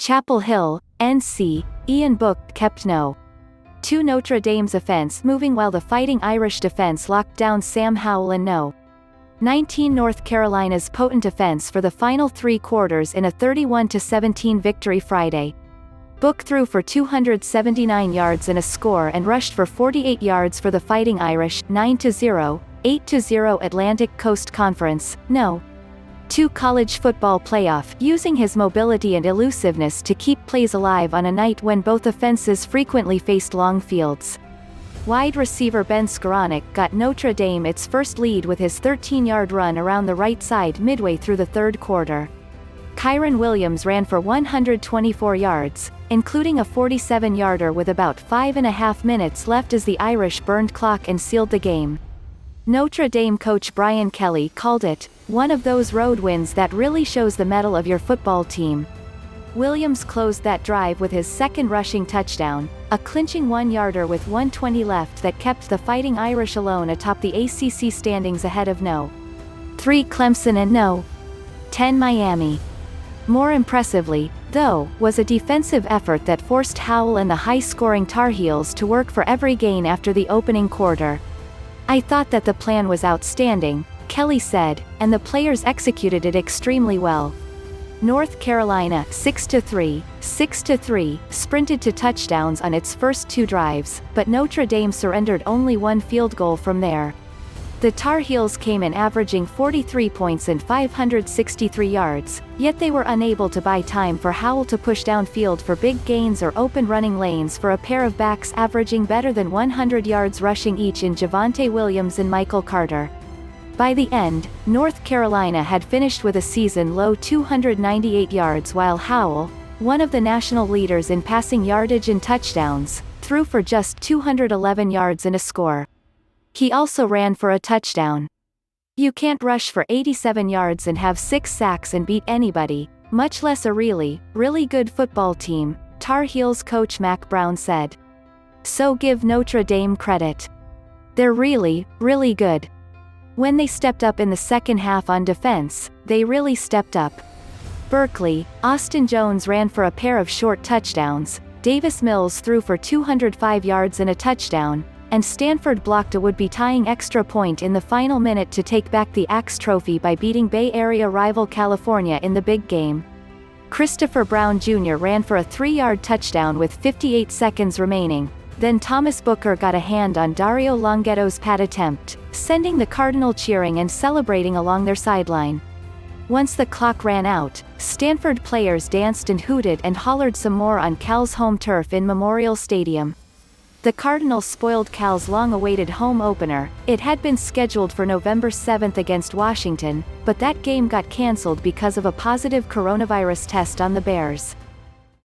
Chapel Hill, NC, Ian Book kept No. 2 Notre Dame's offense moving while the Fighting Irish defense locked down Sam Howell and No. 19 North Carolina's potent offense for the final 3 quarters in a 31-17 victory Friday. Book threw for 279 yards and a score and rushed for 48 yards for the Fighting Irish, 9-0, 8-0 Atlantic Coast Conference, No. 2 college football playoff, using his mobility and elusiveness to keep plays alive on a night when both offenses frequently faced long fields. Wide receiver Ben Skowronek got Notre Dame its first lead with his 13-yard run around the right side midway through the third quarter. Kyren Williams ran for 124 yards, including a 47-yarder with about 5.5 minutes left as the Irish burned clock and sealed the game. Notre Dame coach Brian Kelly called it one of those road wins that really shows the mettle of your football team. Williams closed that drive with his second rushing touchdown, a clinching 1-yarder with 1:20 left that kept the Fighting Irish alone atop the ACC standings ahead of No. 3 Clemson and No. 10 Miami. More impressively, though, was a defensive effort that forced Howell and the high-scoring Tar Heels to work for every gain after the opening quarter. "I thought that the plan was outstanding," Kelly said, "and the players executed it extremely well." North Carolina, 6-3, sprinted to touchdowns on its first 2 drives, but Notre Dame surrendered only 1 field goal from there. The Tar Heels came in averaging 43 points and 563 yards, yet they were unable to buy time for Howell to push downfield for big gains or open running lanes for a pair of backs averaging better than 100 yards rushing each in Javonte Williams and Michael Carter. By the end, North Carolina had finished with a season-low 298 yards while Howell, one of the national leaders in passing yardage and touchdowns, threw for just 211 yards and a score. He also ran for a touchdown. You can't rush for 87 yards and have 6 sacks and beat anybody, much less a really, really good football team, Tar Heels coach Mack Brown said. So give Notre Dame credit. They're really, really good. When they stepped up in the second half on defense, they really stepped up. Berkeley, Austin Jones ran for a pair of short touchdowns, Davis Mills threw for 205 yards and a touchdown, and Stanford blocked a would-be tying extra point in the final minute to take back the Axe Trophy by beating Bay Area rival California in the big game. Christopher Brown Jr. ran for a 3-yard touchdown with 58 seconds remaining. Then Thomas Booker got a hand on Dario Longhetto's pad attempt, sending the Cardinal cheering and celebrating along their sideline. Once the clock ran out, Stanford players danced and hooted and hollered some more on Cal's home turf in Memorial Stadium. The Cardinals spoiled Cal's long-awaited home opener. It had been scheduled for November 7 against Washington, but that game got canceled because of a positive coronavirus test on the Bears.